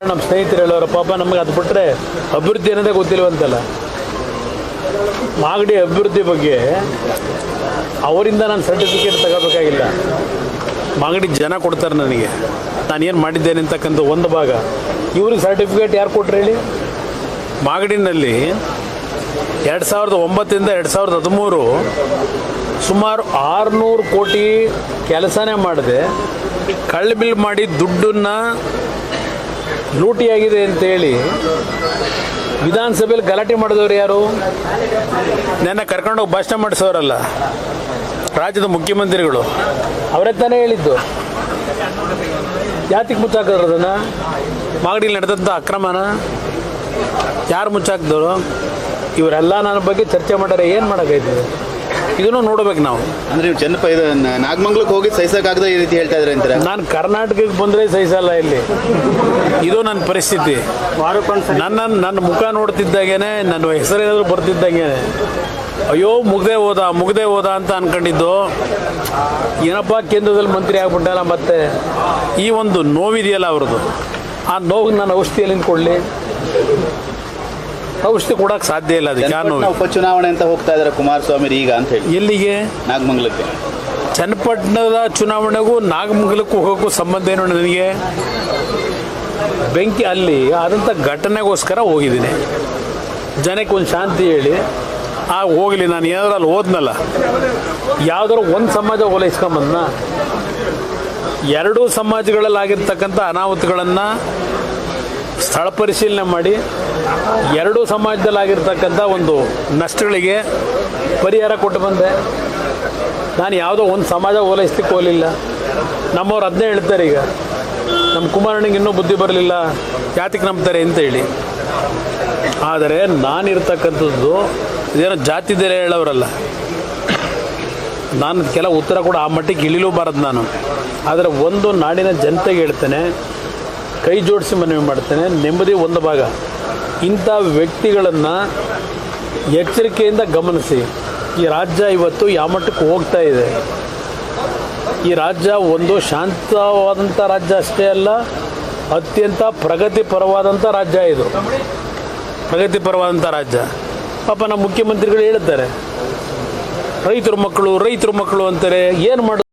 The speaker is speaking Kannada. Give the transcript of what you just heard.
ನಮ್ಮ ಸ್ನೇಹಿತರು ಹೇಳೋರು ಪಾಪ ನಮಗೆ ಅದು ಬಿಟ್ಟರೆ ಅಭಿವೃದ್ಧಿ ಅನ್ನೋದೇ ಗೊತ್ತಿಲ್ವಂತಲ್ಲ. ಮಾಗಡಿ ಅಭಿವೃದ್ಧಿ ಬಗ್ಗೆ ಅವರಿಂದ ನಾನು ಸರ್ಟಿಫಿಕೇಟ್ ತಗೋಬೇಕಾಗಿಲ್ಲ. ಮಾಗಡಿ ಜನ ಕೊಡ್ತಾರೆ ನನಗೆ, ನಾನೇನು ಮಾಡಿದ್ದೇನೆ ಅಂತಕ್ಕಂಥ ಒಂದು ಭಾಗ. ಇವ್ರಿಗೆ ಸರ್ಟಿಫಿಕೇಟ್ ಯಾರು ಕೊಟ್ಟರು ಹೇಳಿ? ಮಾಗಡಿನಲ್ಲಿ 2009 2013 ಸುಮಾರು 600 ಕೋಟಿ ಕೆಲಸನೇ ಮಾಡಿದೆ. ಕಳ್ಳ ಬಿಲ್ ಮಾಡಿ ದುಡ್ಡನ್ನು ಲೂಟಿಯಾಗಿದೆ ಅಂತೇಳಿ ವಿಧಾನಸಭೆಯಲ್ಲಿ ಗಲಾಟೆ ಮಾಡಿದವರು ಯಾರು? ನನ್ನ ಕರ್ಕೊಂಡೋಗಿ ಭಾಷಣ ಮಾಡಿಸೋರಲ್ಲ ರಾಜ್ಯದ ಮುಖ್ಯಮಂತ್ರಿಗಳು, ಅವರೇ ತಾನೇ ಹೇಳಿದ್ದು. ಯಾತಿಗೆ ಮುಚ್ಚಾಕಿದ್ರು ಅದನ್ನು? ಮಾಗಡಿಯಲ್ಲಿ ನಡೆದಂಥ ಅಕ್ರಮನ ಯಾರು ಮುಚ್ಚಾಕಿದವರು? ಇವರೆಲ್ಲ ನನ್ನ ಬಗ್ಗೆ ಚರ್ಚೆ ಮಾಡ್ಯಾರೆ. ಏನು ಮಾಡೋಕ್ಕಾಯ್ತದೆ? ಇದನ್ನು ನೋಡ್ಬೇಕು ನಾವು. ಅಂದ್ರೆ ನೀವು ನಾಗಮಂಗಲಕ್ಕೆ ಹೋಗಿ ಸಹಿಸಕ್ಕಾಗದ ಈ ರೀತಿ ಹೇಳ್ತಾ ಇದ್ರೆ ಅಂತಾರೆ. ನಾನು ಕರ್ನಾಟಕಕ್ಕೆ ಬಂದರೆ ಸಹಿಸಲ್ಲ ಇಲ್ಲಿ. ಇದು ನನ್ನ ಪರಿಸ್ಥಿತಿ. ನನ್ನ ಮುಖ ನೋಡ್ತಿದ್ದಾಗೇನೆ, ನನ್ನ ಹೆಸರೇನಾದರೂ ಬರ್ತಿದ್ದಾಗೇನೆ ಅಯ್ಯೋ ಮುಗ್ದೇ ಹೋದ ಅಂತ ಅನ್ಕೊಂಡಿದ್ದು. ಏನಪ್ಪ ಕೇಂದ್ರದಲ್ಲಿ ಮಂತ್ರಿ ಆಗ್ಬಿಟ್ಟಲ್ಲ. ಮತ್ತೆ ಈ ಒಂದು ನೋವಿದೆಯಲ್ಲ ಅವ್ರದ್ದು, ಆ ನೋವಿಗೆ ನಾನು ಔಷಧಿಯಲ್ಲಿ ಕೊಡಲಿ? ಔಷಧಿ ಕೊಡೋಕೆ ಸಾಧ್ಯ ಇಲ್ಲ. ಅದಕ್ಕೆ ಉಪಚುನಾವಣೆ ಅಂತ ಹೋಗ್ತಾ ಇದ್ದಾರೆ ಕುಮಾರಸ್ವಾಮಿ ಈಗ ಅಂತ ಹೇಳಿ. ಎಲ್ಲಿಗೆ? ನಾಗಮಂಗಲಕ್ಕೆ. ಚನ್ನಪಟ್ಟಣದ ಚುನಾವಣೆಗೂ ನಾಗಮಂಗಲಕ್ಕೂ ಹೋಗೋಕ್ಕೂ ಸಂಬಂಧ ಏನು ನನಗೆ? ಬೆಂಕಿ ಅಲ್ಲಿ ಆದಂಥ ಘಟನೆಗೋಸ್ಕರ ಹೋಗಿದ್ದೀನಿ. ಜನಕ್ಕೆ ಒಂದು ಶಾಂತಿ ಹೇಳಿ ಹೋಗಲಿ. ನಾನು ಏನಾದರೂ ಅಲ್ಲಿ ಹೋದ್ನಲ್ಲ, ಯಾವುದಾದ್ರು ಒಂದು ಸಮಾಜ ಓಲೈಸ್ಕೊಂಬಂದ. ಎರಡೂ ಸಮಾಜಗಳಲ್ಲಾಗಿರ್ತಕ್ಕಂಥ ಅನಾಹುತಗಳನ್ನು ಸ್ಥಳ ಪರಿಶೀಲನೆ ಮಾಡಿ ಎರಡೂ ಸಮಾಜದಲ್ಲಾಗಿರ್ತಕ್ಕಂಥ ಒಂದು ನಷ್ಟಗಳಿಗೆ ಪರಿಹಾರ ಕೊಟ್ಟು ಬಂದೆ. ನಾನು ಯಾವುದೋ ಒಂದು ಸಮಾಜ ಓಲೈಸ್ಲಿಕ್ಕೆ ಹೋಗಲಿಲ್ಲ. ನಮ್ಮವ್ರು ಅದನ್ನೇ ಹೇಳ್ತಾರೆ ಈಗ, ನಮ್ಮ ಕುಮಾರಣ್ಣಂಗೆ ಇನ್ನೂ ಬುದ್ಧಿ ಬರಲಿಲ್ಲ, ಜಾತಿಗೆ ನಂಬ್ತಾರೆ ಅಂತ ಹೇಳಿ. ಆದರೆ ನಾನಿರ್ತಕ್ಕಂಥದ್ದು ಇದೇನೋ ಜಾತಿದಲ್ಲೇ ಹೇಳೋರಲ್ಲ. ನಾನು ಕೆಲ ಉತ್ತರ ಕೂಡ ಆ ಮಟ್ಟಿಗೆ ಇಳಿಲೂಬಾರದು ನಾನು. ಆದರೆ ಒಂದು ನಾಡಿನ ಜನತೆಗೆ ಹೇಳ್ತೇನೆ, ಕೈ ಜೋಡಿಸಿ ಮನವಿ ಮಾಡ್ತೇನೆ, ನೆಮ್ಮದಿ ಒಂದು ಭಾಗ. ಇಂಥ ವ್ಯಕ್ತಿಗಳನ್ನು ಎಚ್ಚರಿಕೆಯಿಂದ ಗಮನಿಸಿ. ಈ ರಾಜ್ಯ ಇವತ್ತು ಯಾವ ಮಟ್ಟಕ್ಕೆ ಹೋಗ್ತಾ ಇದೆ. ಈ ರಾಜ್ಯ ಒಂದು ಶಾಂತವಾದಂಥ ರಾಜ್ಯ ಅಷ್ಟೇ ಅಲ್ಲ, ಅತ್ಯಂತ ಪ್ರಗತಿಪರವಾದಂಥ ರಾಜ್ಯ ಇದು. ಪ್ರಗತಿಪರವಾದಂಥ ರಾಜ್ಯ. ಪಾಪ ನಮ್ಮ ಮುಖ್ಯಮಂತ್ರಿಗಳು ಹೇಳ್ತಾರೆ ರೈತರ ಮಕ್ಕಳು ಅಂತಾರೆ. ಏನು ಮಾಡೋದು?